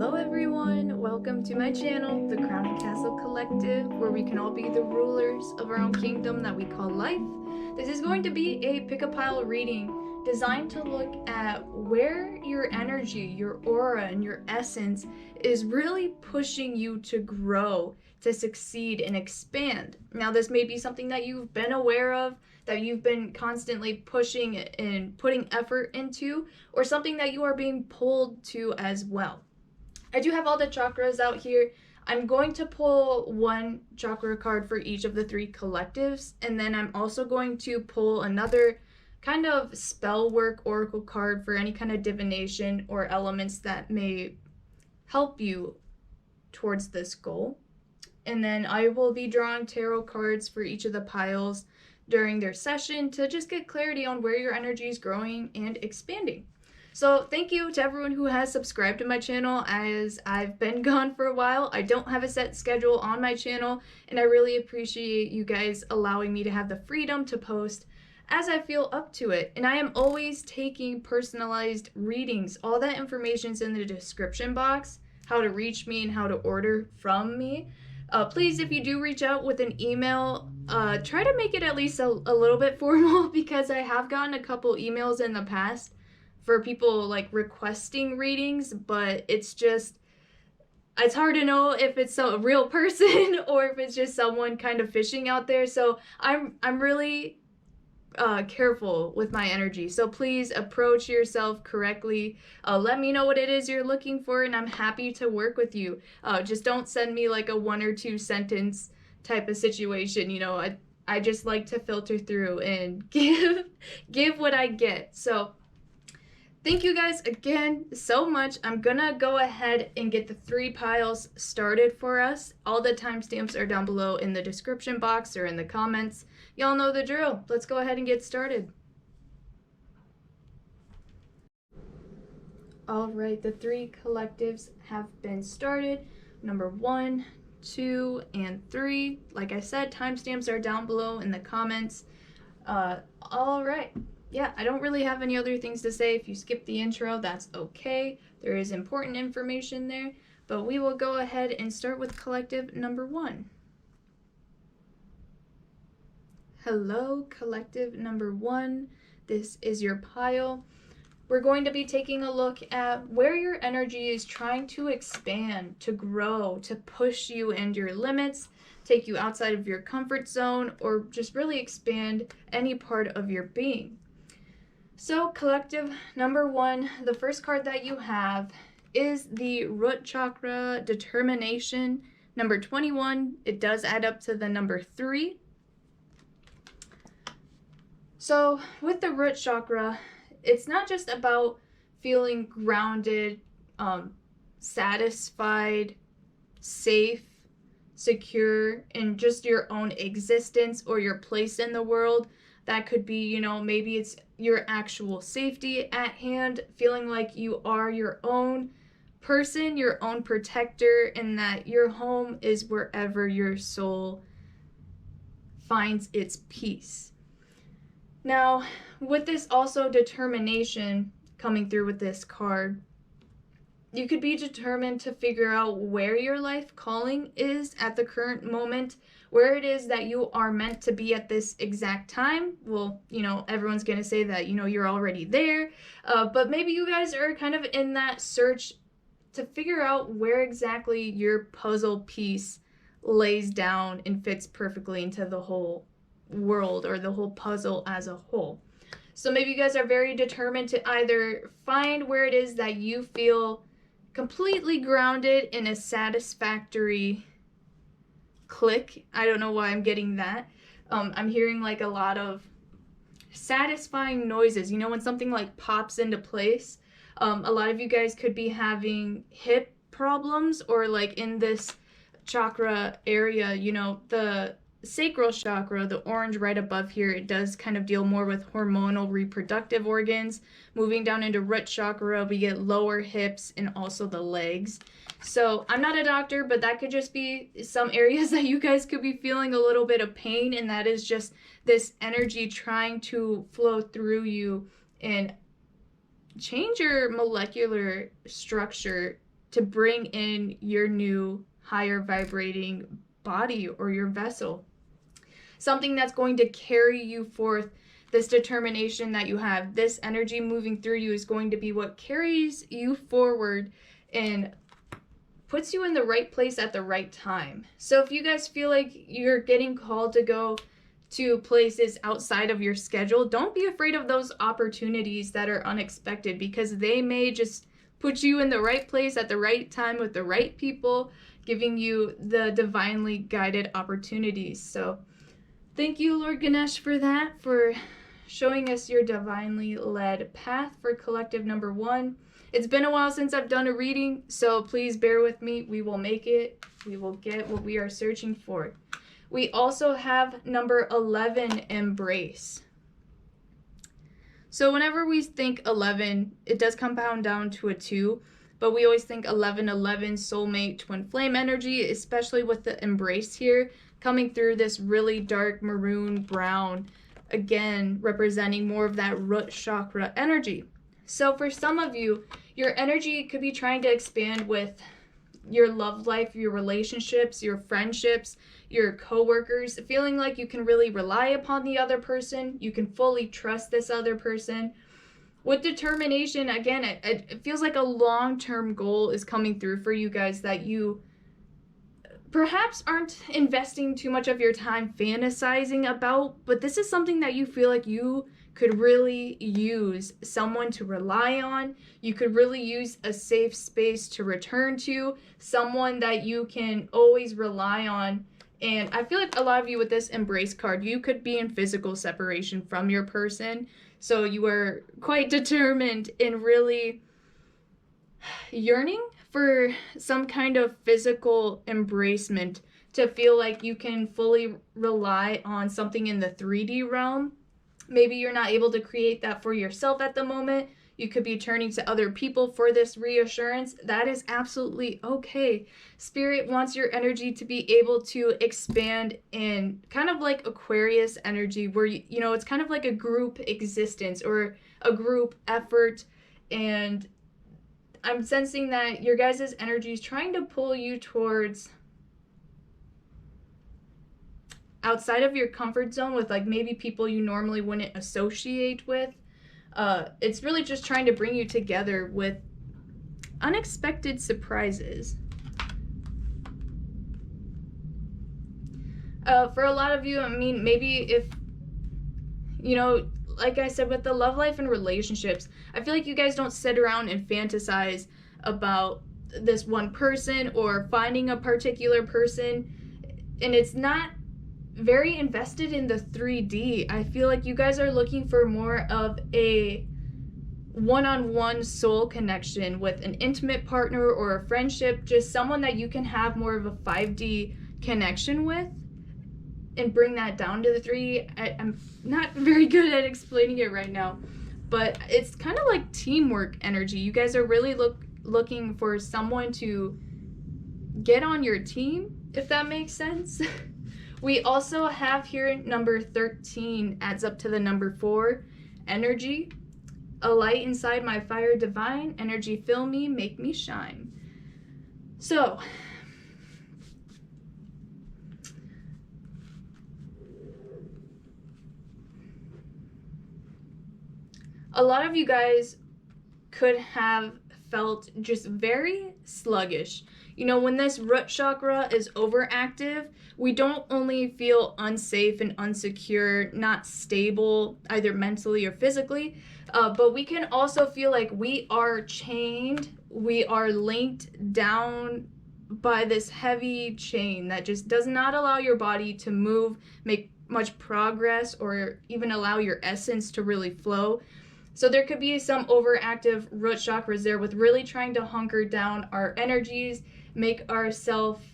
Hello everyone, welcome to my channel, the Crown and Castle Collective, where we can all be the rulers of our own kingdom that we call life. This is going to be a pick-a-pile reading designed to look at where your energy, your aura, and your essence is really pushing you to grow, to succeed, and expand. Now this may be something that you've been aware of, that you've been constantly pushing and putting effort into, or something that you are being pulled to as well. I do have all the chakras out here. I'm going to pull one chakra card for each of the three collectives, and then I'm also going to pull another kind of spell work oracle card for any kind of divination or elements that may help you towards this goal. And then I will be drawing tarot cards for each of the piles during their session to just get clarity on where your energy is growing and expanding. So thank you to everyone who has subscribed to my channel, as I've been gone for a while. I don't have a set schedule on my channel, and I really appreciate you guys allowing me to have the freedom to post as I feel up to it. And I am always taking personalized readings. All that information's in the description box, how to reach me and how to order from me. Please, if you do reach out with an email, try to make it at least a little bit formal, because I have gotten a couple emails in the past for people like requesting readings, but it's hard to know if it's a real person or if it's just someone kind of fishing out there. So I'm really careful with my energy. So please approach yourself correctly. Let me know what it is you're looking for, and I'm happy to work with you. Just don't send me like a 1 or 2 sentence type of situation. You know, I just like to filter through and give what I get. So thank you guys again so much. I'm gonna go ahead and get the 3 piles started for us. All the timestamps are down below in the description box or in the comments. Y'all know the drill. Let's go ahead and get started. All right, the 3 collectives have been started. Number 1, 2, and 3. Like I said, timestamps are down below in the comments. All right. Yeah, I don't really have any other things to say. If you skip the intro, that's okay. There is important information there, but we will go ahead and start with collective number 1. Hello, collective number 1. This is your pile. We're going to be taking a look at where your energy is trying to expand, to grow, to push you and your limits, take you outside of your comfort zone, or just really expand any part of your being. So collective number 1, the first card that you have is the root chakra determination, number 21. It does add up to the number 3. So with the root chakra, it's not just about feeling grounded, satisfied, safe, secure in just your own existence or your place in the world. That could be, you know, maybe it's your actual safety at hand, feeling like you are your own person, your own protector, and that your home is wherever your soul finds its peace. Now, with this also determination coming through with this card, you could be determined to figure out where your life calling is at the current moment, where it is that you are meant to be at this exact time. Well, you know, everyone's going to say that, you know, you're already there, but maybe you guys are kind of in that search to figure out where exactly your puzzle piece lays down and fits perfectly into the whole world or the whole puzzle as a whole. So maybe you guys are very determined to either find where it is that you feel completely grounded in a satisfactory click. I don't know why I'm getting that. I'm hearing like a lot of satisfying noises. You know, when something like pops into place. A lot of you guys could be having hip problems, or like in this chakra area, you know, the sacral chakra, the orange right above here, it does kind of deal more with hormonal reproductive organs. Moving down into root chakra, we get lower hips and also the legs. So I'm not a doctor, but that could just be some areas that you guys could be feeling a little bit of pain, and that is just this energy trying to flow through you and change your molecular structure to bring in your new higher vibrating body or your vessel. Something that's going to carry you forth. This determination that you have, this energy moving through you is going to be what carries you forward and puts you in the right place at the right time. So if you guys feel like you're getting called to go to places outside of your schedule, don't be afraid of those opportunities that are unexpected, because they may just put you in the right place at the right time with the right people, giving you the divinely guided opportunities. So thank you, Lord Ganesh, for that, for showing us your divinely led path for collective number 1. It's been a while since I've done a reading, so please bear with me. We will make it. We will get what we are searching for. We also have number 11, embrace. So whenever we think 11, it does compound down to a 2, but we always think 11, soulmate, twin flame energy, especially with the embrace here, coming through this really dark maroon brown, again, representing more of that root chakra energy. So for some of you, your energy could be trying to expand with your love life, your relationships, your friendships, your coworkers, feeling like you can really rely upon the other person, you can fully trust this other person. With determination, again, it feels like a long-term goal is coming through for you guys that you perhaps aren't investing too much of your time fantasizing about, but this is something that you feel like you could really use someone to rely on. You could really use a safe space to return to, someone that you can always rely on. And I feel like a lot of you with this embrace card, you could be in physical separation from your person. So you are quite determined in really yearning for some kind of physical embracement, to feel like you can fully rely on something in the 3D realm. Maybe you're not able to create that for yourself at the moment. You could be turning to other people for this reassurance. That is absolutely okay. Spirit wants your energy to be able to expand in kind of like Aquarius energy, where, you know, it's kind of like a group existence or a group effort. And I'm sensing that your guys' energy is trying to pull you towards outside of your comfort zone with like maybe people you normally wouldn't associate with. It's really just trying to bring you together with unexpected surprises. For a lot of you, I mean, maybe if, you know, like I said, with the love life and relationships, I feel like you guys don't sit around and fantasize about this one person or finding a particular person, and it's not very invested in the 3D. I feel like you guys are looking for more of a one-on-one soul connection with an intimate partner or a friendship, just someone that you can have more of a 5D connection with and bring that down to the 3D. I'm not very good at explaining it right now, but it's kind of like teamwork energy. You guys are really looking for someone to get on your team, if that makes sense. We also have here number 13 adds up to the number 4, energy. A light inside my fire divine, energy fill me, make me shine. So, a lot of you guys could have felt just very sluggish. You know, when this root chakra is overactive, we don't only feel unsafe and unsecure, not stable, either mentally or physically, but we can also feel like we are chained, we are linked down by this heavy chain that just does not allow your body to move, make much progress, or even allow your essence to really flow. So there could be some overactive root chakras there with really trying to hunker down our energies, make ourselves,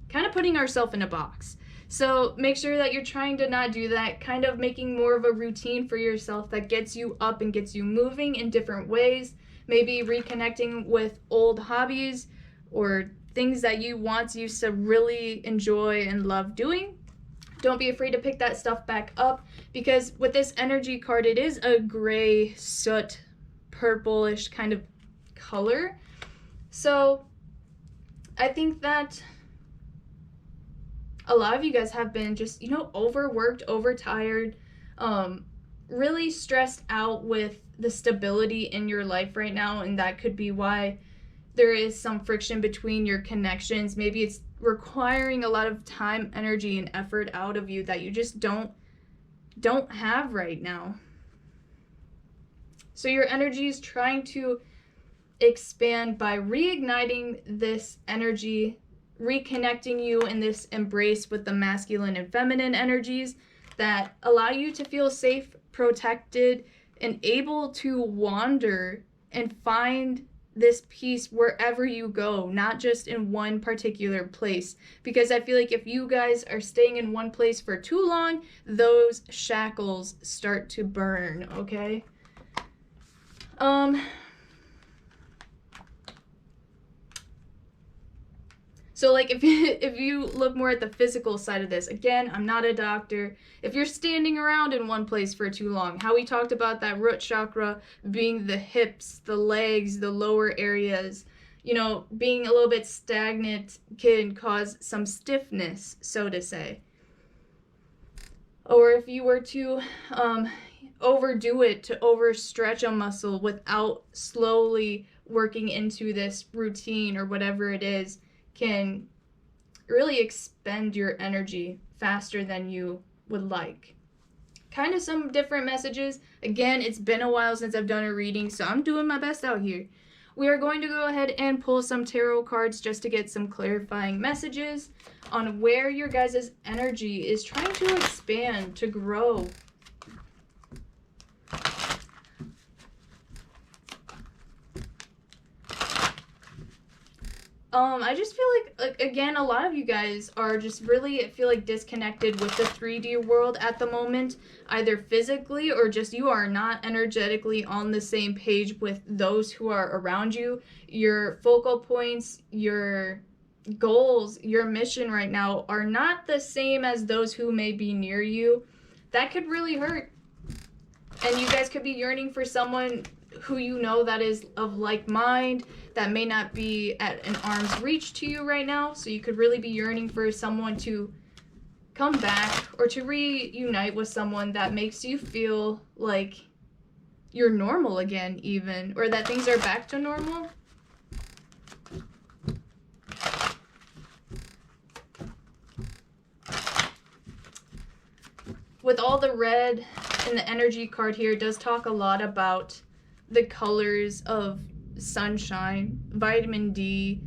kind of putting ourselves in a box. So make sure that you're trying to not do that, kind of making more of a routine for yourself that gets you up and gets you moving in different ways. Maybe reconnecting with old hobbies or things that you once used to really enjoy and love doing. Don't be afraid to pick that stuff back up, because with this energy card, it is a gray, soot, purplish kind of color. So I think that a lot of you guys have been just, overworked, overtired, really stressed out with the stability in your life right now, and that could be why there is some friction between your connections. Maybe it's requiring a lot of time, energy, and effort out of you that you just don't have right now. So your energy is trying to expand by reigniting this energy, reconnecting you in this embrace with the masculine and feminine energies that allow you to feel safe, protected, and able to wander and find this peace wherever you go, not just in one particular place. Because I feel like if you guys are staying in one place for too long, those shackles start to burn, okay? So like if you look more at the physical side of this, again, I'm not a doctor. If you're standing around in one place for too long, how we talked about that root chakra being the hips, the legs, the lower areas, being a little bit stagnant can cause some stiffness, so to say. Or if you were to overdo it, to overstretch a muscle without slowly working into this routine or whatever it is, can really expend your energy faster than you would like. Kind of some different messages. Again, it's been a while since I've done a reading, so I'm doing my best out here. We are going to go ahead and pull some tarot cards just to get some clarifying messages on where your guys' energy is trying to expand, to grow. I just feel like, again, a lot of you guys are just really, feel like disconnected with the 3D world at the moment, either physically or just you are not energetically on the same page with those who are around you. Your focal points, your goals, your mission right now are not the same as those who may be near you. That could really hurt. And you guys could be yearning for someone who you know that is of like mind, that may not be at an arm's reach to you right now. So you could really be yearning for someone to come back or to reunite with someone that makes you feel like you're normal again, even, or that things are back to normal. With all the red in the energy card here, it does talk a lot about the colors of sunshine, vitamin D,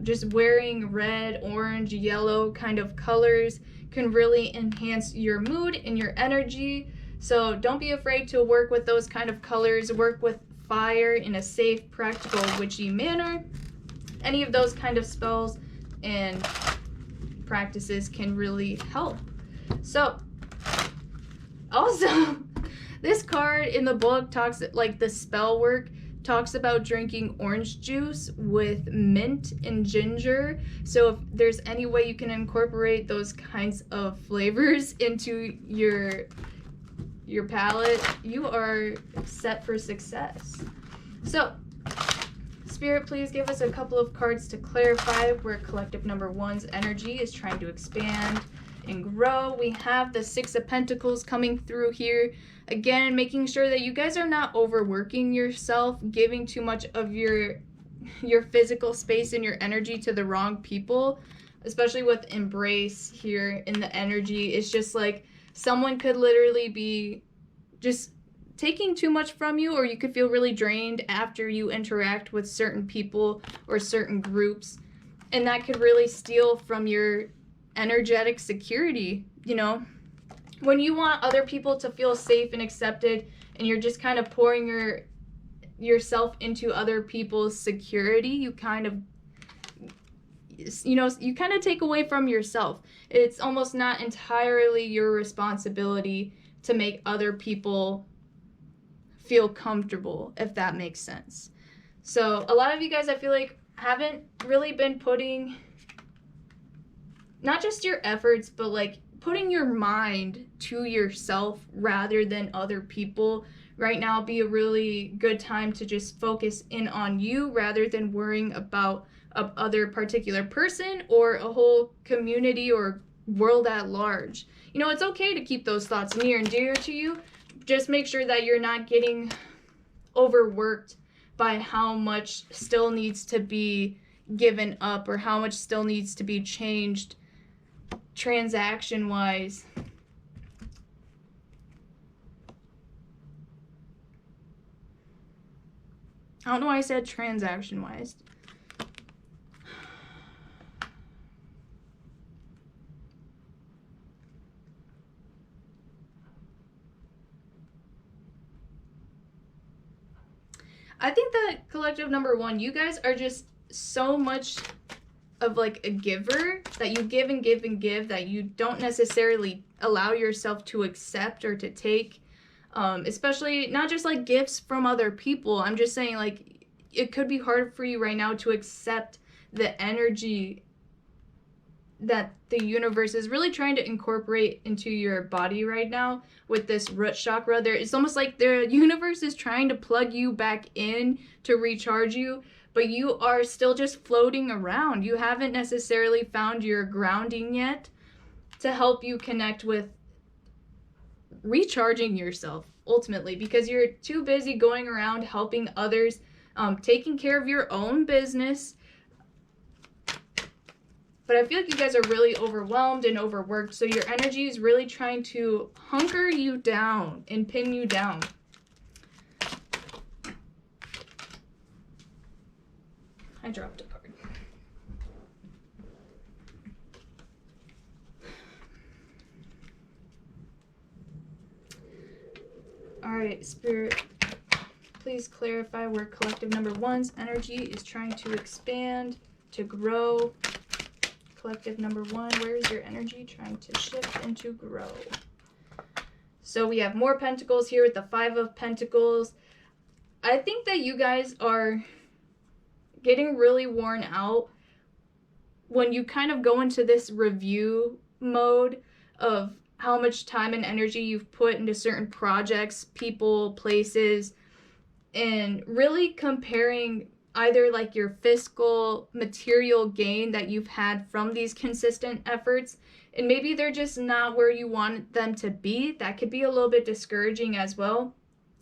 just wearing red, orange, yellow kind of colors can really enhance your mood and your energy. So don't be afraid to work with those kind of colors. Work with fire in a safe, practical, witchy manner. Any of those kind of spells and practices can really help. So also, this card in the book talks, like the spell work, talks about drinking orange juice with mint and ginger. So if there's any way you can incorporate those kinds of flavors into your palate, you are set for success. So, Spirit, please give us a couple of cards to clarify where collective number 1's energy is trying to expand and grow. We have the 6 of Pentacles coming through here. Again, making sure that you guys are not overworking yourself, giving too much of your physical space and your energy to the wrong people, especially with embrace here in the energy. It's just like someone could literally be just taking too much from you, or you could feel really drained after you interact with certain people or certain groups, and that could really steal from your energetic security. When you want other people to feel safe and accepted, and you're just kind of pouring yourself into other people's security, you kind of take away from yourself. It's almost not entirely your responsibility to make other people feel comfortable, if that makes sense. So a lot of you guys, I feel like, haven't really been putting not just your efforts, but like putting your mind to yourself rather than other people, right now be a really good time to just focus in on you rather than worrying about a other particular person or a whole community or world at large. You know, it's okay to keep those thoughts near and dear to you. Just make sure that you're not getting overworked by how much still needs to be given up or how much still needs to be changed transaction wise. I don't know why I said transaction wise. I think that collective number 1, you guys are just so much of like a giver that you give and give and give that you don't necessarily allow yourself to accept or to take, especially not just like gifts from other people. I'm just saying, like, it could be hard for you right now to accept the energy that the universe is really trying to incorporate into your body right now with this root chakra. It's almost like the universe is trying to plug you back in to recharge you, but you are still just floating around. You haven't necessarily found your grounding yet to help you connect with recharging yourself ultimately, because you're too busy going around helping others, taking care of your own business. But I feel like you guys are really overwhelmed and overworked, so your energy is really trying to hunker you down and pin you down. I dropped a card. Alright, Spirit, please clarify where collective number 1's energy is trying to expand, to grow. Collective number 1, where is your energy trying to shift and to grow? So we have more pentacles here with the 5 of Pentacles. I think that you guys are getting really worn out when you kind of go into this review mode of how much time and energy you've put into certain projects, people, places, and really comparing either like your fiscal material gain that you've had from these consistent efforts, and maybe they're just not where you want them to be. That could be a little bit discouraging as well.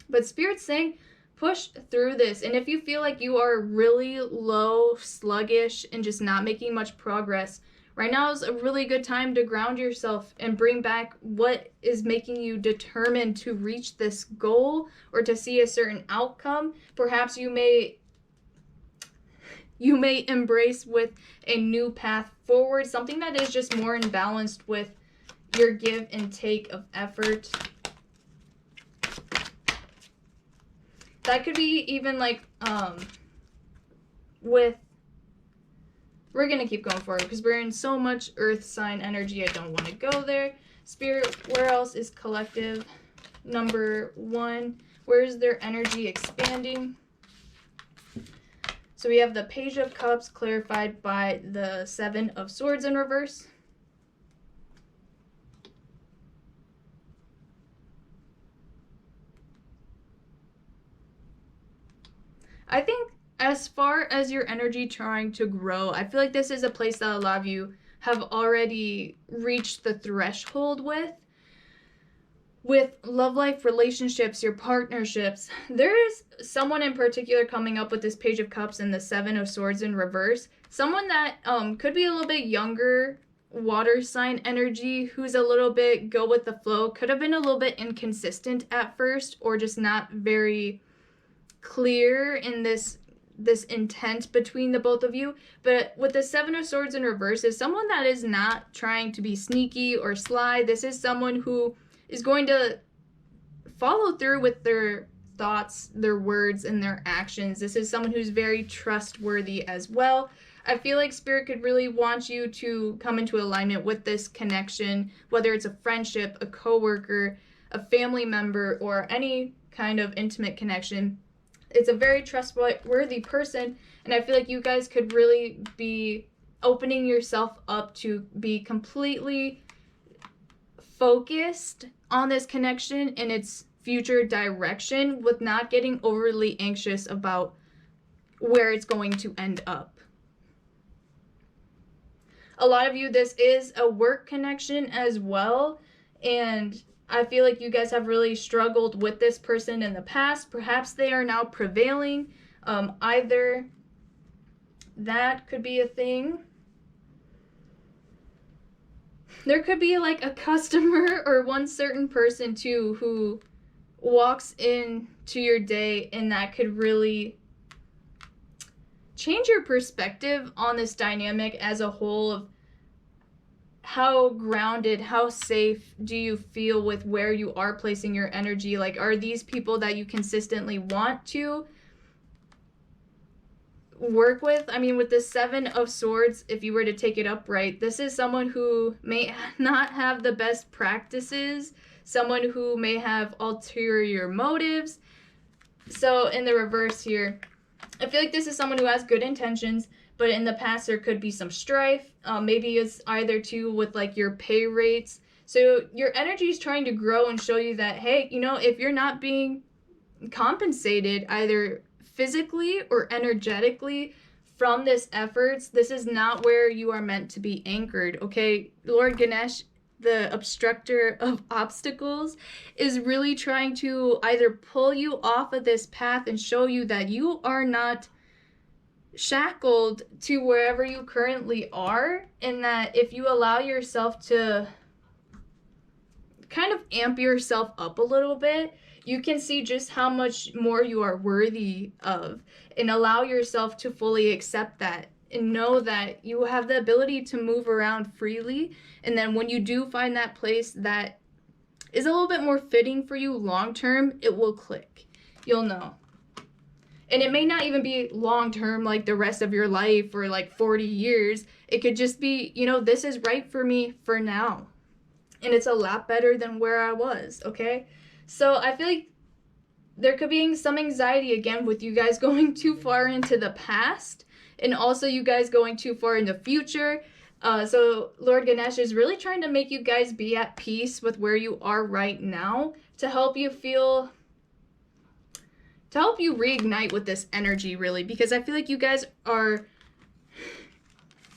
But Spirit's saying push through this, and if you feel like you are really low, sluggish, and just not making much progress, right now is a really good time to ground yourself and bring back what is making you determined to reach this goal or to see a certain outcome. Perhaps you may embrace with a new path forward, something that is just more in balance with your give and take of effort. That could be even like we're gonna keep going forward because we're in so much earth sign energy. I don't want to go there. Spirit, where else is collective number 1? Where is their energy expanding? So we have the Page of Cups clarified by the 7 of Swords in reverse. I think as far as your energy trying to grow, I feel like this is a place that a lot of you have already reached the threshold with love life, relationships, your partnerships. There is someone in particular coming up with this Page of Cups and the 7 of Swords in reverse. Someone that could be a little bit younger, water sign energy, who's a little bit go with the flow, could have been a little bit inconsistent at first, or just not very clear in this intent between the both of you. But with the 7 of Swords in reverse is someone that is not trying to be sneaky or sly. This is someone who is going to follow through with their thoughts, their words, and their actions. This is someone who's very trustworthy as well. I feel like Spirit could really want you to come into alignment with this connection, whether it's a friendship, a coworker, a family member, or any kind of intimate connection. It's a very trustworthy person, and I feel like you guys could really be opening yourself up to be completely focused on this connection and its future direction with not getting overly anxious about where it's going to end up. A lot of you, this is a work connection as well, and I feel like you guys have really struggled with this person in the past. Perhaps they are now prevailing. Either that could be a thing. There could be like a customer or one certain person too who walks into your day, and that could really change your perspective on this dynamic as a whole of how grounded, how safe do you feel with where you are placing your energy. Like, are these people that you consistently want to work with? I mean, with the Seven of Swords, if you were to take it upright, this is someone who may not have the best practices, someone who may have ulterior motives. So in the reverse here, I feel like this is someone who has good intentions, but in the past there could be some strife. Maybe it's either too with like your pay rates. So your energy is trying to grow and show you that, hey, you know, if you're not being compensated either physically or energetically from this efforts, this is not where you are meant to be anchored, okay? Lord Ganesh, the obstructor of obstacles, is really trying to either pull you off of this path and show you that you are not shackled to wherever you currently are, and that if you allow yourself to kind of amp yourself up a little bit, you can see just how much more you are worthy of, and allow yourself to fully accept that and know that you have the ability to move around freely. And then when you do find that place that is a little bit more fitting for you long term, it will click. You'll know. And it may not even be long term, like the rest of your life or like 40 years. It could just be, you know, this is right for me for now. And it's a lot better than where I was, okay? So I feel like there could be some anxiety again with you guys going too far into the past, and also you guys going too far in the future. So Lord Ganesh is really trying to make you guys be at peace with where you are right now, to help you feel, to help you reignite with this energy, really, because I feel like you guys are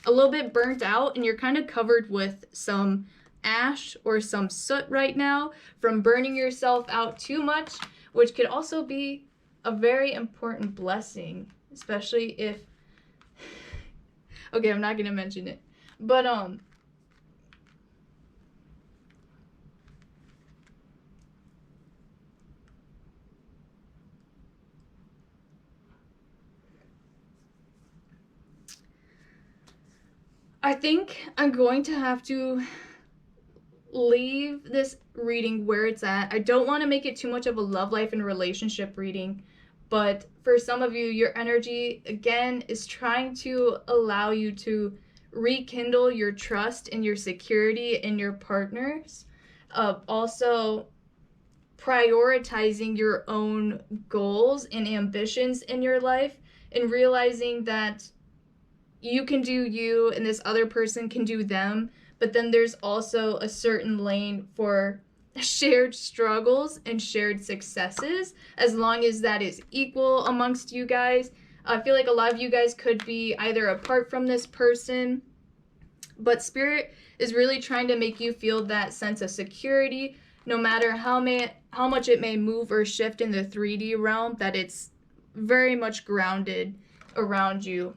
a little bit burnt out and you're kind of covered with some ash or some soot right now from burning yourself out too much, which could also be a very important blessing, especially if, okay, I'm not gonna mention it, but I think I'm going to have to leave this reading where it's at. I don't want to make it too much of a love life and relationship reading, but for some of you, your energy again is trying to allow you to rekindle your trust and your security in your partners, also prioritizing your own goals and ambitions in your life, and realizing that you can do you and this other person can do them, but then there's also a certain lane for shared struggles and shared successes, as long as that is equal amongst you guys. I feel like a lot of you guys could be either apart from this person, but Spirit is really trying to make you feel that sense of security, no matter how much it may move or shift in the 3D realm, that it's very much grounded around you.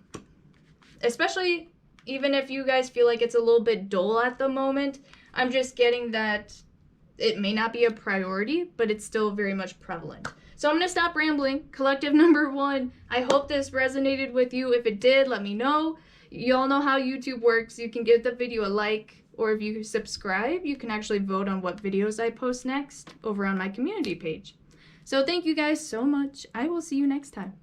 Especially even if you guys feel like it's a little bit dull at the moment, I'm just getting that it may not be a priority, but it's still very much prevalent. So I'm going to stop rambling. Collective number 1, I hope this resonated with you. If it did, let me know. You all know how YouTube works. You can give the video a like, or if you subscribe, you can actually vote on what videos I post next over on my community page. So thank you guys so much. I will see you next time.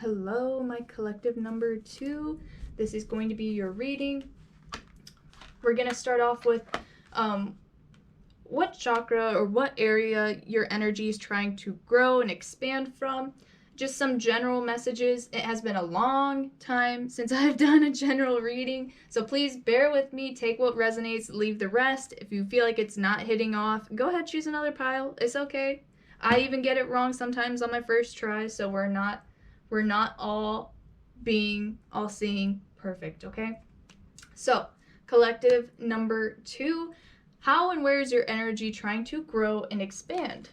Hello, my collective number 2. This is going to be your reading. We're going to start off with what chakra or what area your energy is trying to grow and expand from. Just some general messages. It has been a long time since I've done a general reading, so please bear with me. Take what resonates, leave the rest. If you feel like it's not hitting off, go ahead, choose another pile. It's okay. I even get it wrong sometimes on my first try, so we're not all being all-seeing perfect, okay? So, collective number 2, how and where is your energy trying to grow and expand?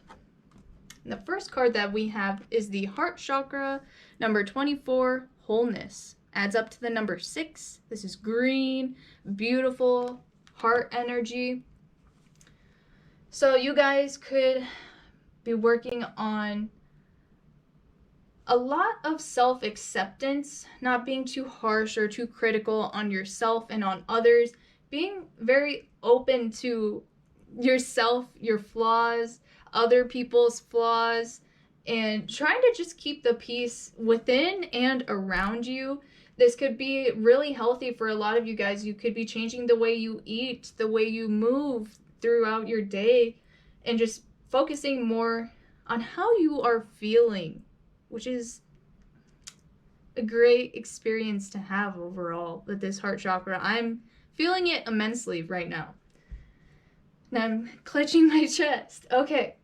And the first card that we have is the heart chakra, number 24, wholeness. Adds up to the number 6. This is green, beautiful heart energy. So you guys could be working on a lot of self-acceptance, not being too harsh or too critical on yourself and on others, being very open to yourself, your flaws, other people's flaws, and trying to just keep the peace within and around you. This could be really healthy for a lot of you guys. You could be changing the way you eat, the way you move throughout your day, and just focusing more on how you are feeling, which is a great experience to have overall with this heart chakra. I'm feeling it immensely right now. And I'm clutching my chest. Okay.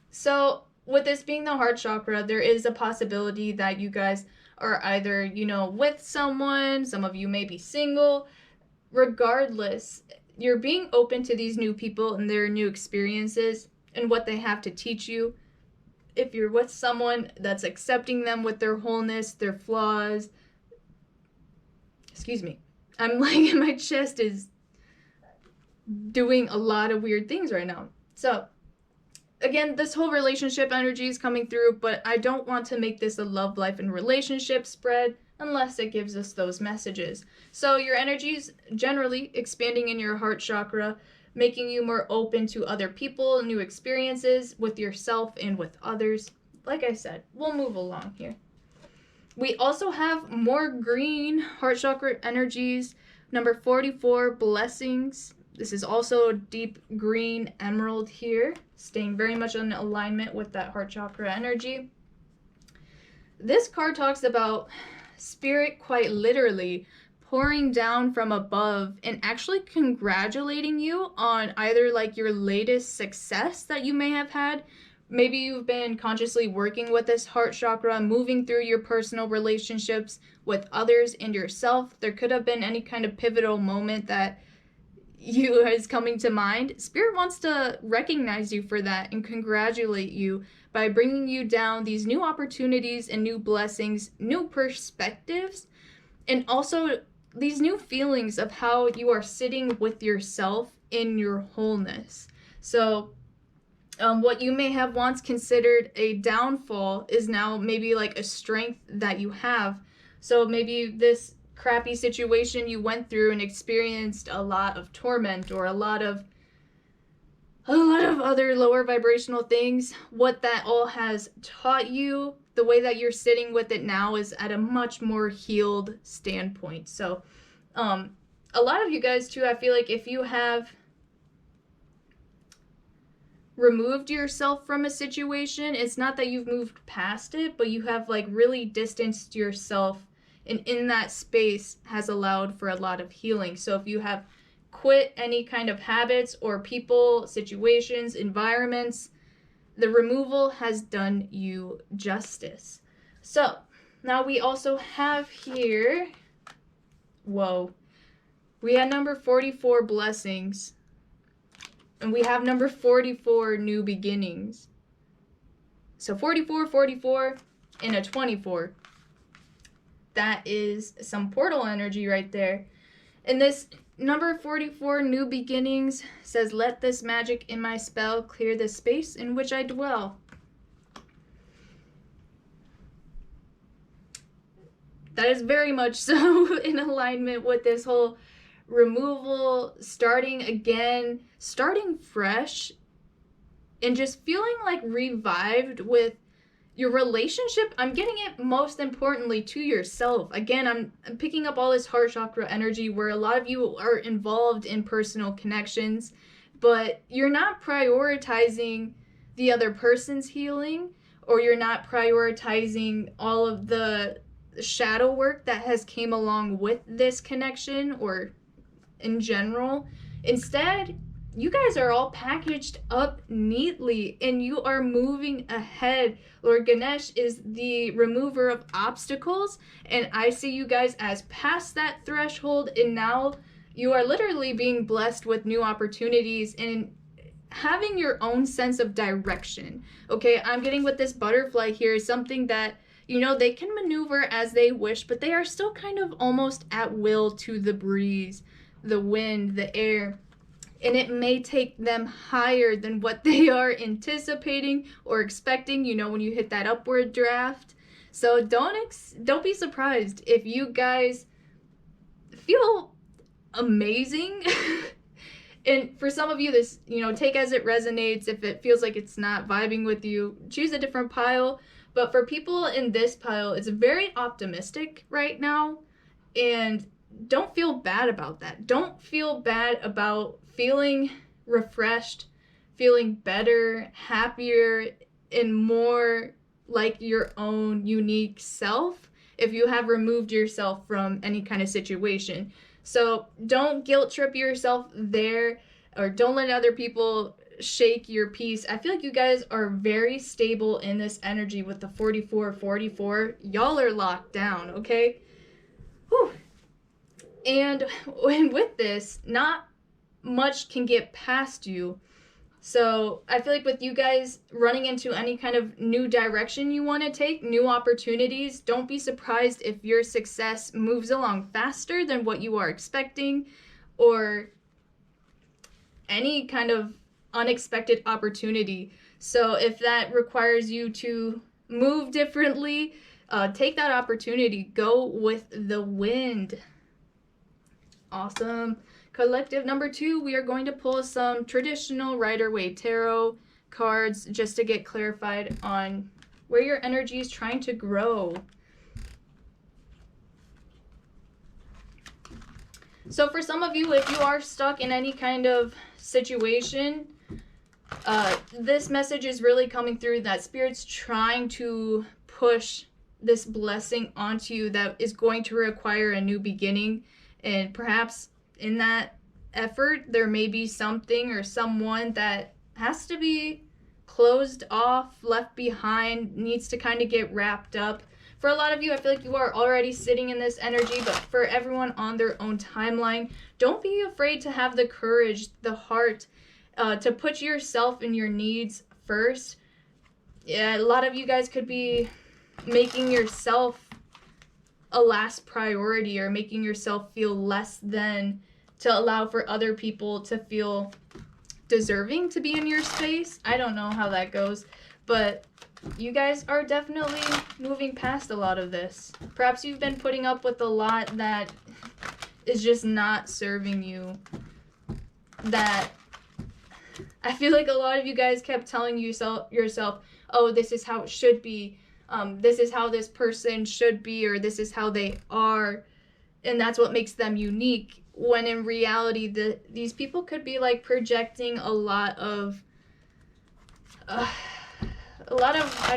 So with this being the heart chakra, there is a possibility that you guys are either, with someone, some of you may be single. Regardless, you're being open to these new people and their new experiences and what they have to teach you. If you're with someone that's accepting them with their wholeness, their flaws. Excuse me. I'm like, my chest is doing a lot of weird things right now. So, again, this whole relationship energy is coming through, but I don't want to make this a love life and relationship spread unless it gives us those messages. So your energy is generally expanding in your heart chakra, making you more open to other people, new experiences with yourself and with others. Like I said, we'll move along here. We also have more green heart chakra energies. Number 44, blessings. This is also deep green emerald here, staying very much in alignment with that heart chakra energy. This card talks about spirit quite literally pouring down from above and actually congratulating you on either like your latest success that you may have had. Maybe you've been consciously working with this heart chakra, moving through your personal relationships with others and yourself. There could have been any kind of pivotal moment that you is coming to mind. Spirit wants to recognize you for that and congratulate you by bringing you down these new opportunities and new blessings, new perspectives, and also these new feelings of how you are sitting with yourself in your wholeness. So what you may have once considered a downfall is now maybe like a strength that you have. So maybe this crappy situation you went through and experienced a lot of torment or a lot of other lower vibrational things, what that all has taught you, the way that you're sitting with it now is at a much more healed standpoint. So a lot of you guys too, I feel like if you have removed yourself from a situation, it's not that you've moved past it, but you have like really distanced yourself, and in that space has allowed for a lot of healing. So if you have quit any kind of habits or people, situations, environments, the removal has done you justice. So now we also have here, we had number 44, blessings, and we have number 44, new beginnings. So 44, 44, and a 24. That is some portal energy right there. And this number 44, new beginnings, says, let this magic in my spell clear the space in which I dwell. That is very much so in alignment with this whole removal, starting again, starting fresh, and just feeling like revived with your relationship, I'm getting it most importantly to yourself. Again, I'm picking up all this heart chakra energy where a lot of you are involved in personal connections, but you're not prioritizing the other person's healing, or you're not prioritizing all of the shadow work that has came along with this connection or in general. Instead, you guys are all packaged up neatly and you are moving ahead. Lord Ganesh is the remover of obstacles, and I see you guys as past that threshold, and now you are literally being blessed with new opportunities and having your own sense of direction. Okay, I'm getting with this butterfly here something that, you know, they can maneuver as they wish, but they are still kind of almost at will to the breeze, the wind, the air. And it may take them higher than what they are anticipating or expecting, you know, when you hit that upward draft. So don't be surprised if you guys feel amazing. And for some of you, this, you know, take as it resonates. If it feels like it's not vibing with you, choose a different pile. But for people in this pile, it's very optimistic right now. And don't feel bad about that. Don't feel bad about feeling refreshed, feeling better, happier, and more like your own unique self if you have removed yourself from any kind of situation. So don't guilt trip yourself there, or don't let other people shake your peace. I feel like you guys are very stable in this energy with the 44-44. Y'all are locked down, okay? Whew. And with this, not much can get past you. So I feel like with you guys running into any kind of new direction you want to take, new opportunities, don't be surprised if your success moves along faster than what you are expecting, or any kind of unexpected opportunity. So if that requires you to move differently, take that opportunity. Go with the wind. Awesome. Collective number 2, we are going to pull some traditional Rider-Waite Tarot cards just to get clarified on where your energy is trying to grow. So for some of you, if you are stuck in any kind of situation, this message is really coming through that Spirit's trying to push this blessing onto you that is going to require a new beginning. And perhaps in that effort, there may be something or someone that has to be closed off, left behind, needs to kind of get wrapped up. For a lot of you, I feel like you are already sitting in this energy, but for everyone on their own timeline, don't be afraid to have the courage, the heart, to put yourself and your needs first. Yeah, a lot of you guys could be making yourself a last priority, or making yourself feel less than to allow for other people to feel deserving to be in your space. I don't know how that goes, but you guys are definitely moving past a lot of this. Perhaps you've been putting up with a lot that is just not serving you. That I feel like a lot of you guys kept telling yourself, oh, this is how it should be. This is how this person should be, or this is how they are, and that's what makes them unique. When in reality, these people could be like projecting a lot of, I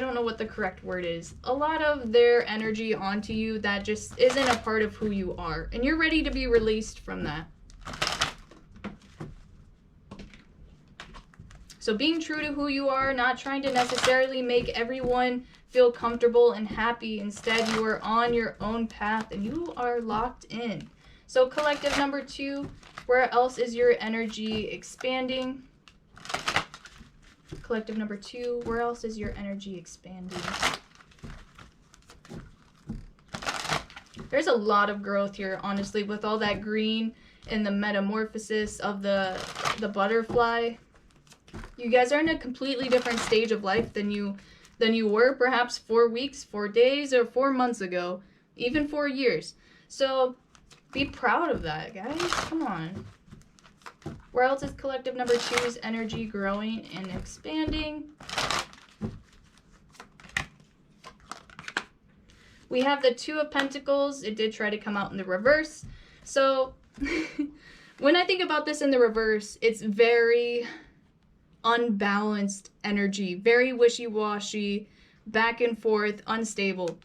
don't know what the correct word is, a lot of their energy onto you that just isn't a part of who you are, and you're ready to be released from that. So being true to who you are, not trying to necessarily make everyone feel comfortable and happy. Instead, you are on your own path and you are locked in. So collective number 2, where else is your energy expanding? Collective number 2, where else is your energy expanding? There's a lot of growth here, honestly, with all that green and the metamorphosis of the butterfly. You guys are in a completely different stage of life than you were perhaps 4 weeks, 4 days, or 4 months ago, even 4 years. So be proud of that, guys. Come on. Where else is collective number 2's energy growing and expanding? We have the Two of Pentacles. It did try to come out in the reverse. So when I think about this in the reverse, it's very unbalanced energy, very wishy-washy, back and forth, unstable.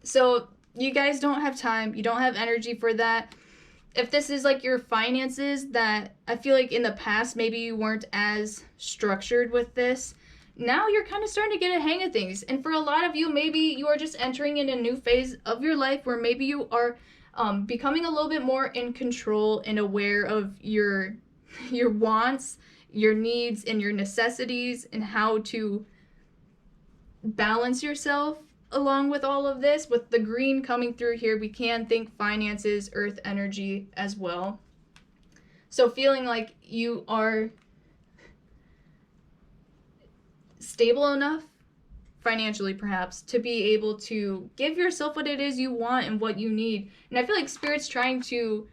So you guys don't have time, you don't have energy for that. If this is like your finances, that I feel like in the past maybe you weren't as structured with this, now you're kind of starting to get a hang of things. And for a lot of you, maybe you are just entering in a new phase of your life where maybe you are becoming a little bit more in control and aware of your wants, your needs, and your necessities, and how to balance yourself along with all of this. With the green coming through here, we can think finances, earth energy as well. So feeling like you are stable enough financially, perhaps, to be able to give yourself what it is you want and what you need. And I feel like Spirit's trying to,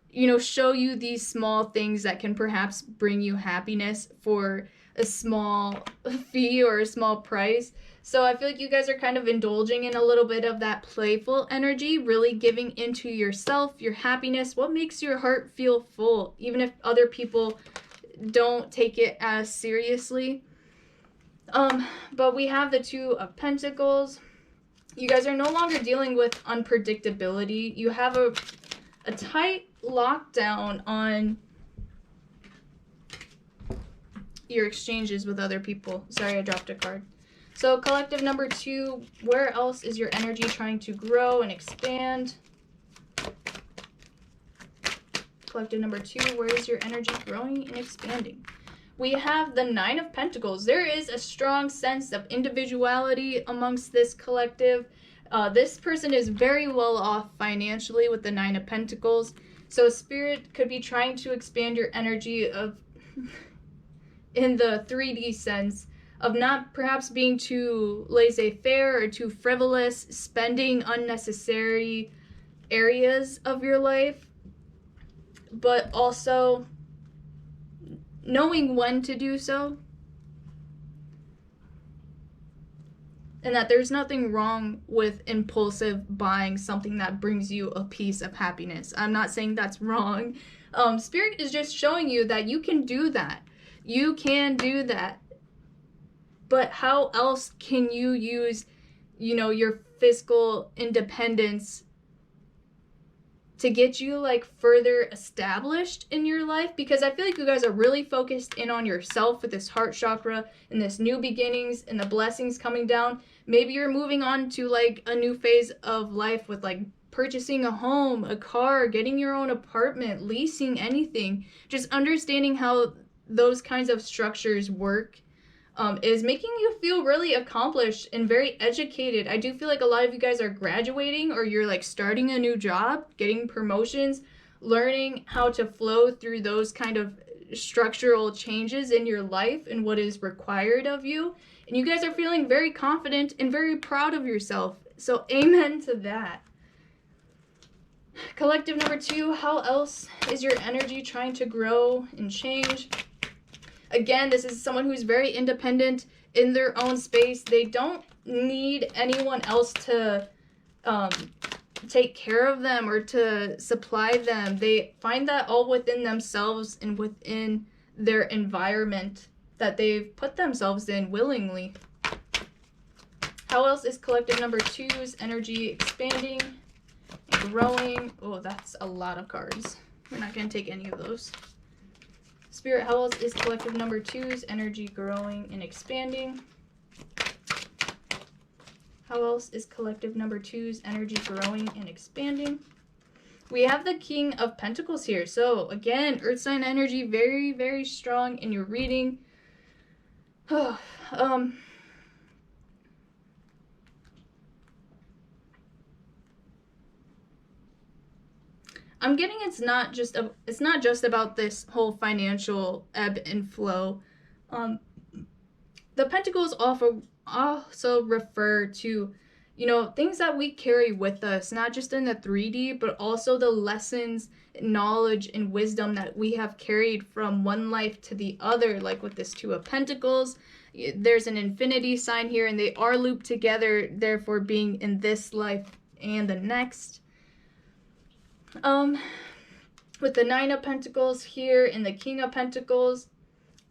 you know, show you these small things that can perhaps bring you happiness for a small fee or a small price. So I feel like you guys are kind of indulging in a little bit of that playful energy, really giving into yourself, your happiness, what makes your heart feel full, even if other people don't take it as seriously. But we have the Two of Pentacles. You guys are no longer dealing with unpredictability. You have a tight lockdown on your exchanges with other people. Sorry, I dropped a card. So collective number 2, where else is your energy trying to grow and expand? Collective number 2, where is your energy growing and expanding? We have the Nine of Pentacles. There is a strong sense of individuality amongst this collective. This person is very well off financially with the Nine of Pentacles. So Spirit could be trying to expand your energy of in the 3D sense of not perhaps being too laissez-faire or too frivolous, spending unnecessary areas of your life, but also knowing when to do so. And that there's nothing wrong with impulsive buying something that brings you a piece of happiness. I'm not saying that's wrong. Spirit is just showing you that you can do that. You can do that. But how else can you use, you know, your fiscal independence to get you like further established in your life? Because I feel like you guys are really focused in on yourself with this heart chakra and this new beginnings and the blessings coming down. Maybe you're moving on to like a new phase of life with like purchasing a home, a car, getting your own apartment, leasing, anything. Just understanding how those kinds of structures work is making you feel really accomplished and very educated. I do feel like a lot of you guys are graduating, or you're like starting a new job, getting promotions, learning how to flow through those kind of structural changes in your life and what is required of you. And you guys are feeling very confident and very proud of yourself. So amen to that. Collective number 2, how else is your energy trying to grow and change? Again, this is someone who's very independent in their own space. They don't need anyone else to take care of them or to supply them. They find that all within themselves and within their environment that they've put themselves in willingly. How else is collective number 2's energy expanding and growing? Oh, that's a lot of cards. We're not going to take any of those. Spirit, how else is collective number 2's energy growing and expanding? How else is collective number 2's energy growing and expanding? We have the King of Pentacles here. So again, earth sign energy, very, very strong in your reading. I'm getting it's not just about this whole financial ebb and flow. The Pentacles also refer to you know, things that we carry with us, not just in the 3D, but also the lessons, knowledge, and wisdom that we have carried from one life to the other, like with this Two of Pentacles. There's an infinity sign here, and they are looped together, therefore being in this life and the next. With the Nine of Pentacles here and the King of Pentacles,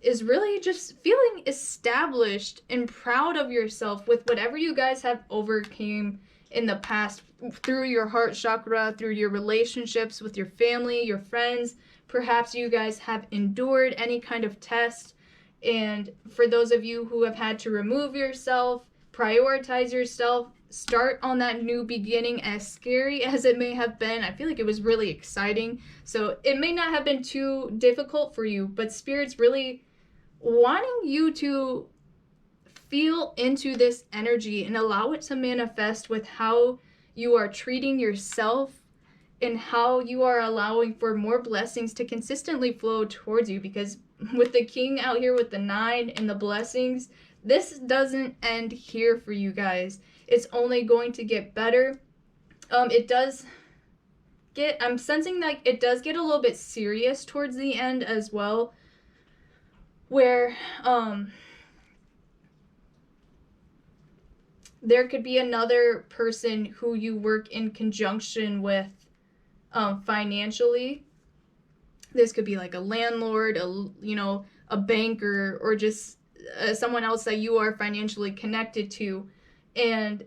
is really just feeling established and proud of yourself with whatever you guys have overcame in the past, through your heart chakra, through your relationships with your family, your friends. Perhaps you guys have endured any kind of test. And for those of you who have had to remove yourself, prioritize yourself, start on that new beginning, as scary as it may have been, I feel like it was really exciting. So it may not have been too difficult for you, but Spirit's really wanting you to feel into this energy and allow it to manifest with how you are treating yourself and how you are allowing for more blessings to consistently flow towards you. Because with the King out here with the 9 and the blessings, this doesn't end here for you guys. It's only going to get better. It does get, I'm sensing that it does get a little bit serious towards the end as well, where there could be another person who you work in conjunction with financially. This could be like a landlord, a banker, or just someone else that you are financially connected to. And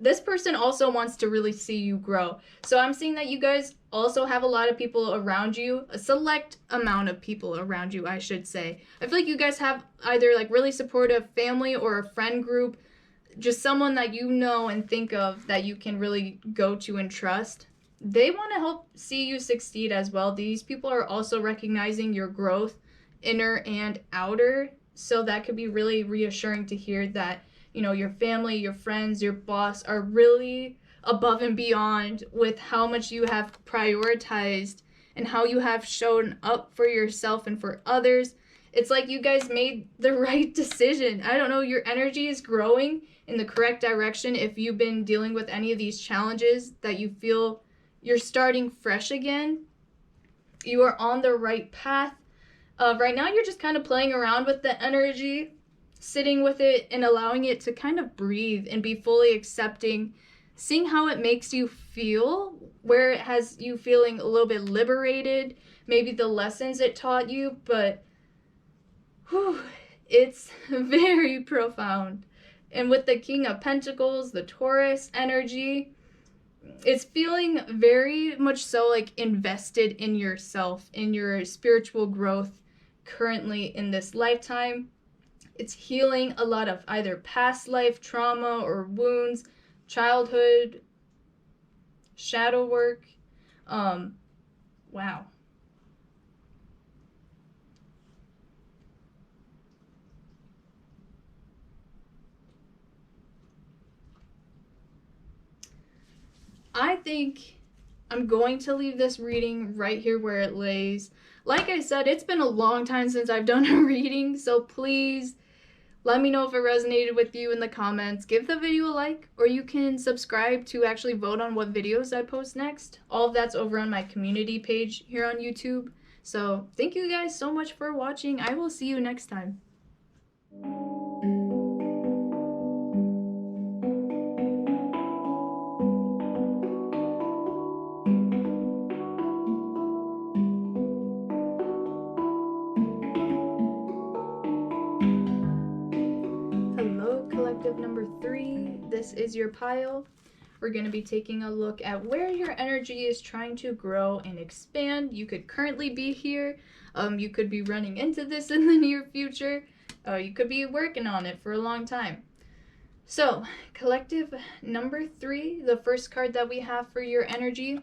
this person also wants to really see you grow. So I'm seeing that you guys also have a lot of people around you, a select amount of people around you, I should say. I feel like you guys have either like really supportive family or a friend group, just someone that you know and think of that you can really go to and trust. They want to help see you succeed as well. These people are also recognizing your growth, inner and outer. So that could be really reassuring to hear that, you know, your family, your friends, your boss are really above and beyond with how much you have prioritized and how you have shown up for yourself and for others. It's like you guys made the right decision. I don't know, your energy is growing in the correct direction. If you've been dealing with any of these challenges that you feel you're starting fresh again, you are on the right path. Right now you're just kind of playing around with the energy, sitting with it and allowing it to kind of breathe and be fully accepting, seeing how it makes you feel, where it has you feeling a little bit liberated, maybe the lessons it taught you, but it's very profound. And with the King of Pentacles, the Taurus energy, it's feeling very much so like invested in yourself, in your spiritual growth currently in this lifetime. It's healing a lot of either past life trauma or wounds, childhood, shadow work. Wow. I think I'm going to leave this reading right here where it lays. Like I said, it's been a long time since I've done a reading, so please let me know if it resonated with you in the comments. Give the video a like, or you can subscribe to actually vote on what videos I post next. All of that's over on my community page here on YouTube. So thank you guys so much for watching. I will see you next time. Collective number 3, this is your pile. We're going to be taking a look at where your energy is trying to grow and expand. You could currently be here. You could be running into this in the near future. You could be working on it for a long time. So, collective number 3, the first card that we have for your energy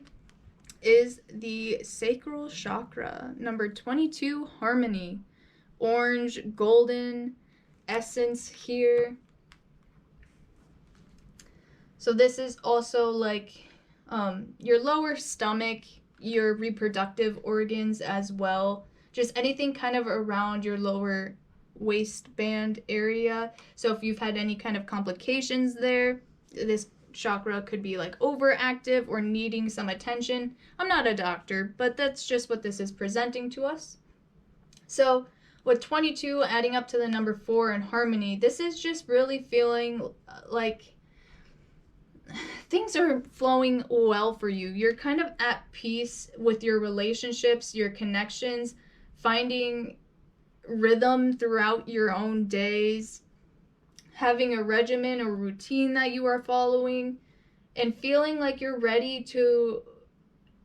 is the sacral chakra. Number 22, harmony. Orange, golden essence here. So this is also like your lower stomach, your reproductive organs as well. Just anything kind of around your lower waistband area. So if you've had any kind of complications there, this chakra could be like overactive or needing some attention. I'm not a doctor, but that's just what this is presenting to us. So with 22 adding up to the number 4 in harmony, this is just really feeling like things are flowing well for you. You're kind of at peace with your relationships, your connections, finding rhythm throughout your own days, having a regimen or routine that you are following, and feeling like you're ready to,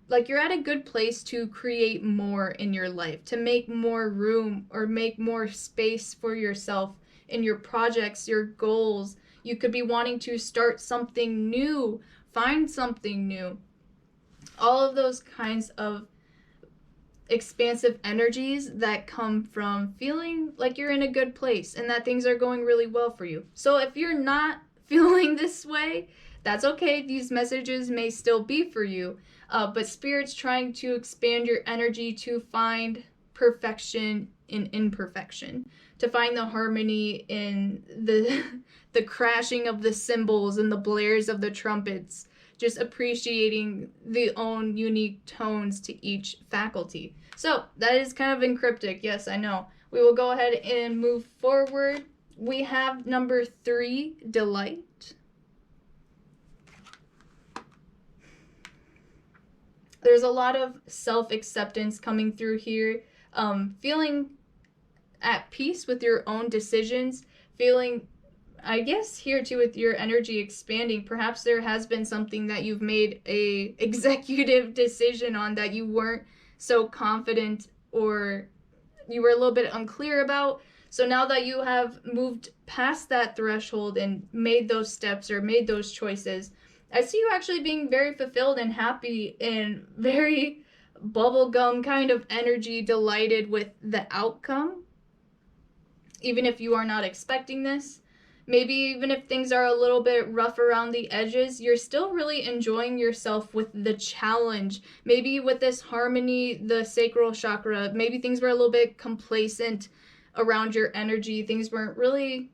like you're at a good place to create more in your life, to make more room or make more space for yourself in your projects, your goals. You could be wanting to start something new, find something new. All of those kinds of expansive energies that come from feeling like you're in a good place and that things are going really well for you. So if you're not feeling this way, that's okay. These messages may still be for you, but Spirit's trying to expand your energy to find perfection in imperfection, to find the harmony in the crashing of the cymbals and the blares of the trumpets, just appreciating the own unique tones to each faculty. So that is kind of encryptic. Yes, I know. We will go ahead and move forward. We have number 3, delight. There's a lot of self-acceptance coming through here. Feeling at peace with your own decisions, feeling, I guess here too with your energy expanding, perhaps there has been something that you've made a executive decision on that you weren't so confident or you were a little bit unclear about. So now that you have moved past that threshold and made those steps or made those choices, I see you actually being very fulfilled and happy and very bubblegum kind of energy, delighted with the outcome, even if you are not expecting this. Maybe even if things are a little bit rough around the edges, you're still really enjoying yourself with the challenge. Maybe with this harmony, the sacral chakra, maybe things were a little bit complacent around your energy. Things weren't really,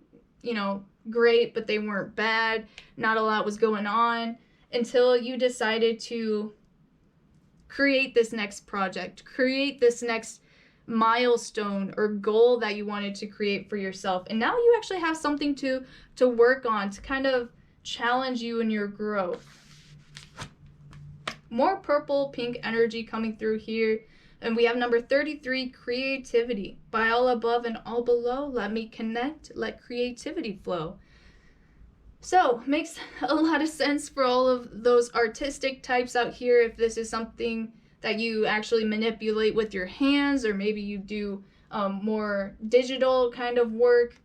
great, but they weren't bad. Not a lot was going on until you decided to create this next project, create this next milestone or goal that you wanted to create for yourself. And now you actually have something to work on, to kind of challenge you in your growth. More purple pink energy coming through here. And we have number 33, creativity. By all above and all below, let me connect, let creativity flow. So, makes a lot of sense for all of those artistic types out here. If this is something that you actually manipulate with your hands, or maybe you do more digital kind of work,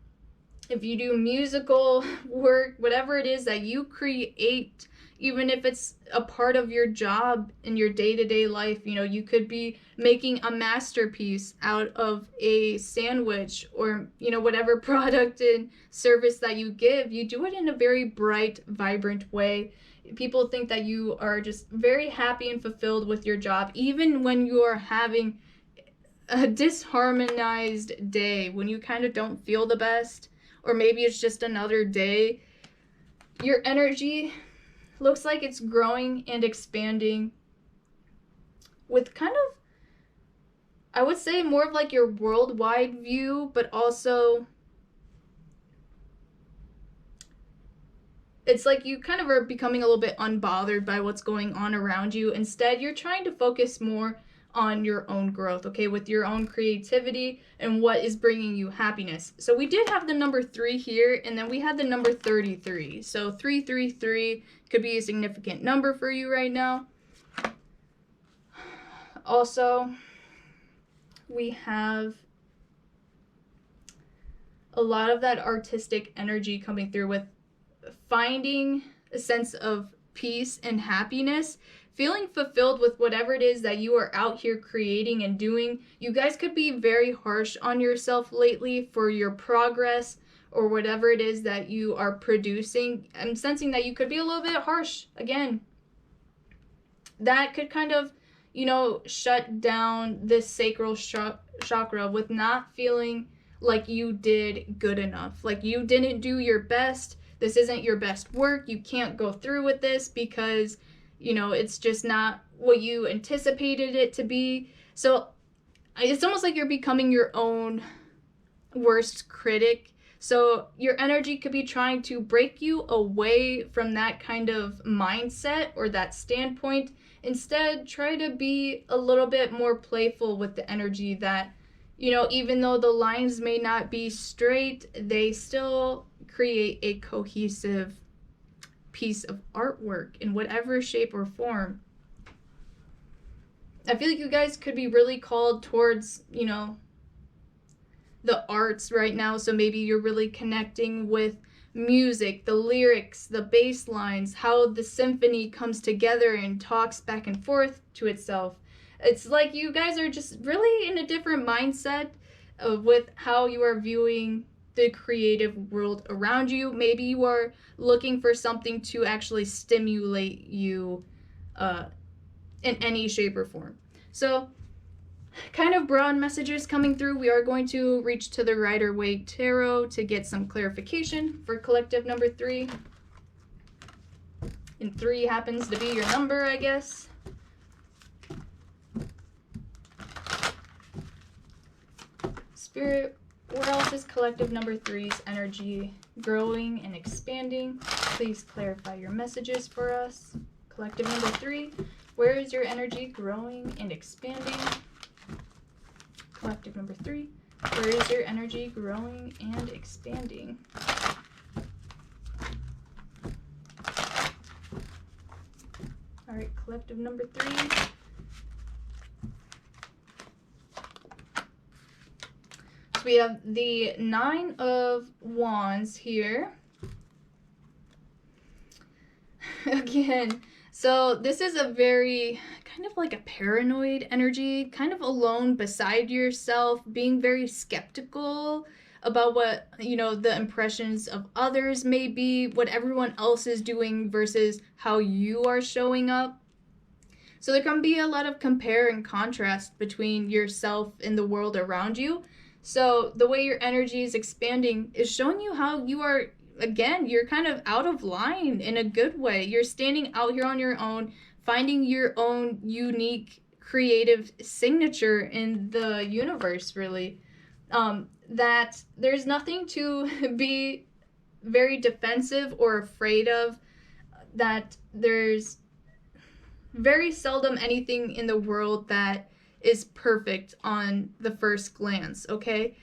if you do musical work, whatever it is that you create, even if it's a part of your job in your day-to-day life, you could be making a masterpiece out of a sandwich or, whatever product and service that you give. You do it in a very bright, vibrant way. People think that you are just very happy and fulfilled with your job, even when you are having a disharmonized day, when you kind of don't feel the best, or maybe it's just another day. Your energy looks like it's growing and expanding with kind of, I would say, more of like your worldwide view, but also it's like you kind of are becoming a little bit unbothered by what's going on around you. Instead, you're trying to focus more on your own growth, okay, with your own creativity and what is bringing you happiness. So we did have the number 3 here, and then we had the number 33. So 333 could be a significant number for you right now. Also, we have a lot of that artistic energy coming through with finding a sense of peace and happiness, feeling fulfilled with whatever it is that you are out here creating and doing. You guys could be very harsh on yourself lately for your progress or whatever it is that you are producing. I'm sensing that you could be a little bit harsh again. That could kind of, shut down this sacral chakra with not feeling like you did good enough, like you didn't do your best. this isn't your best work. You can't go through with this because, you know, it's just not what you anticipated it to be. So it's almost like you're becoming your own worst critic. So your energy could be trying to break you away from that kind of mindset or that standpoint. Instead, try to be a little bit more playful with the energy that, you know, even though the lines may not be straight, they still create a cohesive piece of artwork in whatever shape or form. I feel like you guys could be really called towards, you know, the arts right now. So maybe you're really connecting with music, the lyrics, the bass lines, how the symphony comes together and talks back and forth to itself. It's like you guys are just really in a different mindset with how you are viewing the creative world around you. Maybe you are looking for something to actually stimulate you in any shape or form. So kind of broad messages coming through. We are going to reach to the Rider-Waite Tarot to get some clarification for collective number 3. And 3 happens to be your number, I guess. Spirit, where else is collective number 3's energy growing and expanding? Please clarify your messages for us. Collective number 3, where is your energy growing and expanding? Collective number 3, where is your energy growing and expanding? All right, collective number 3. So we have the 9 of Wands here. Again, so this is a very kind of like a paranoid energy, kind of alone beside yourself, being very skeptical about what, you know, the impressions of others may be, what everyone else is doing versus how you are showing up. So there can be a lot of compare and contrast between yourself and the world around you. So the way your energy is expanding is showing you how you are, again, you're kind of out of line in a good way. You're standing out here on your own, finding your own unique creative signature in the universe, really. That there's nothing to be very defensive or afraid of, that there's very seldom anything in the world that is perfect on the first glance, okay?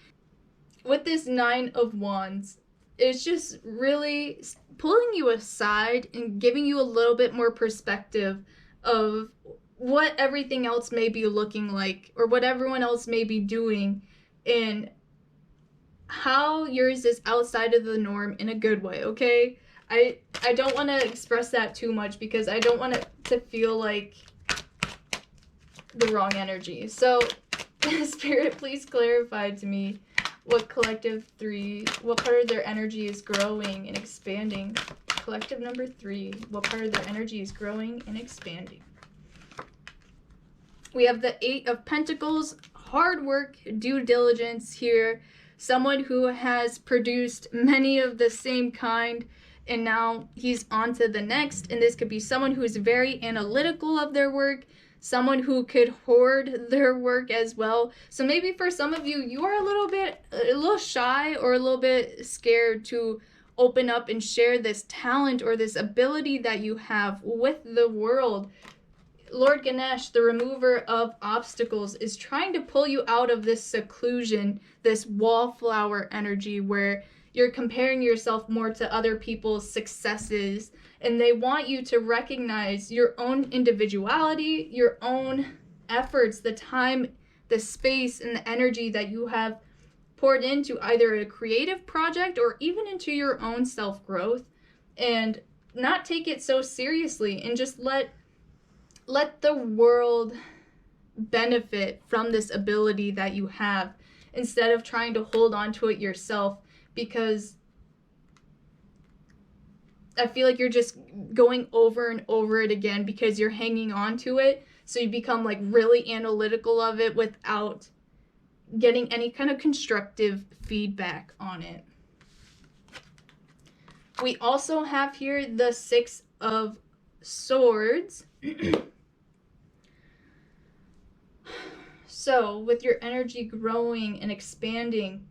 With this 9 of Wands, it's just really pulling you aside and giving you a little bit more perspective of what everything else may be looking like or what everyone else may be doing, and how yours is outside of the norm in a good way, okay? I don't want to express that too much because I don't want it to feel like the wrong energy. So, Spirit, please clarify to me what collective 3, what part of their energy is growing and expanding. Collective number 3, what part of their energy is growing and expanding. We have the 8 of Pentacles, hard work, due diligence here. Someone who has produced many of the same kind, and now he's on to the next. And this could be someone who is very analytical of their work, someone who could hoard their work as well. So maybe for some of you, you are a little shy or a little bit scared to open up and share this talent or this ability that you have with the world. Lord Ganesh, the remover of obstacles, is trying to pull you out of this seclusion, this wallflower energy where you're comparing yourself more to other people's successes, and they want you to recognize your own individuality, your own efforts, the time, the space, and the energy that you have poured into either a creative project or even into your own self-growth, and not take it so seriously and just let the world benefit from this ability that you have instead of trying to hold on to it yourself, because I feel like you're just going over and over it again because you're hanging on to it. So you become like really analytical of it without getting any kind of constructive feedback on it. We also have here the Six of Swords. So, with your energy growing and expanding,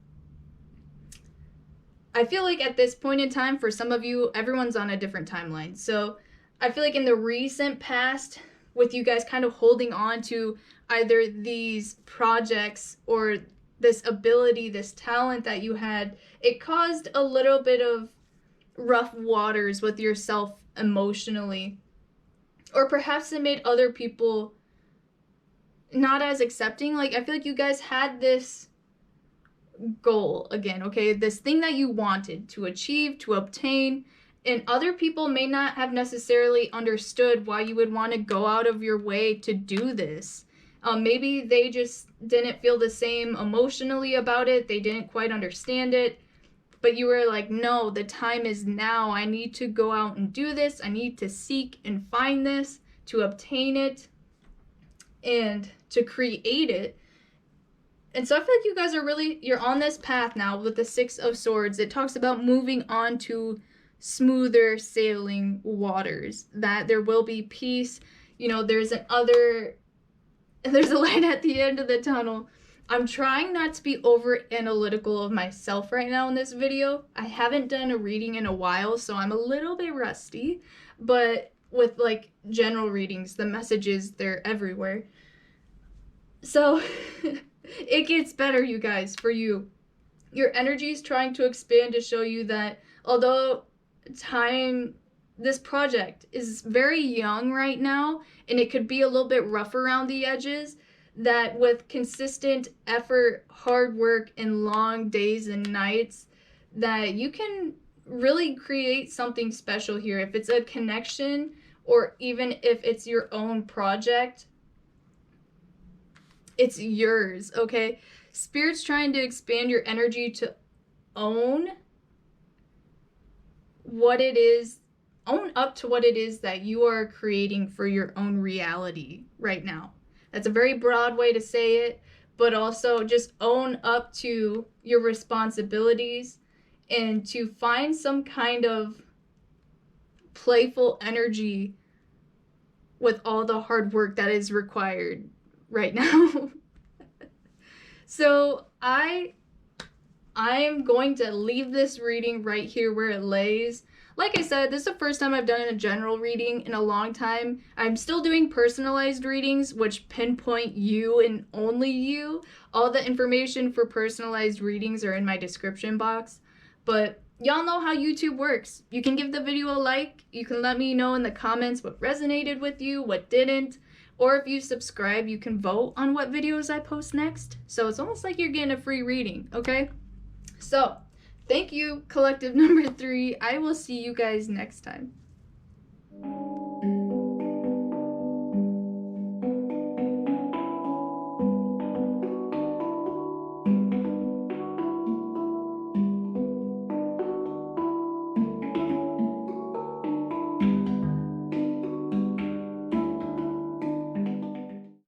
I feel like at this point in time, for some of you, everyone's on a different timeline. So, I feel like in the recent past, with you guys kind of holding on to either these projects or this ability, this talent that you had, it caused a little bit of rough waters with yourself emotionally. Or perhaps it made other people not as accepting. Like, I feel like you guys had this goal again, okay? This thing that you wanted to achieve, to obtain, and other people may not have necessarily understood why you would want to go out of your way to do this. Maybe they just didn't feel the same emotionally about it. They didn't quite understand it. But you were like, no, the time is now. I need to go out and do this. I need to seek and find this, to obtain it, and to create it. And so I feel like you guys are really, you're on this path now with the Six of Swords. It talks about moving on to smoother sailing waters, that there will be peace. You know, there's a light at the end of the tunnel. I'm trying not to be over analytical of myself right now in this video. I haven't done a reading in a while, so I'm a little bit rusty, but with like general readings, the messages, they're everywhere. So it gets better, you guys, for you. Your energy is trying to expand to show you that although this project is very young right now, and it could be a little bit rough around the edges, that with consistent effort, hard work, and long days and nights, that you can really create something special here. If it's a connection, or even if it's your own project, it's yours, okay? Spirit's trying to expand your energy to own up to what it is that you are creating for your own reality right now. That's a very broad way to say it, but also just own up to your responsibilities and to find some kind of playful energy with all the hard work that is required right now. So I am going to leave this reading right here where it lays. Like I said, this is the first time I've done a general reading in a long time. I'm still doing personalized readings, which pinpoint you and only you. All the information for personalized readings are in my description box. But y'all know how YouTube works. You can give the video a like. You can let me know in the comments what resonated with you, what didn't. Or if you subscribe, you can vote on what videos I post next. So it's almost like you're getting a free reading, okay? So, thank you, collective number 3. I will see you guys next time.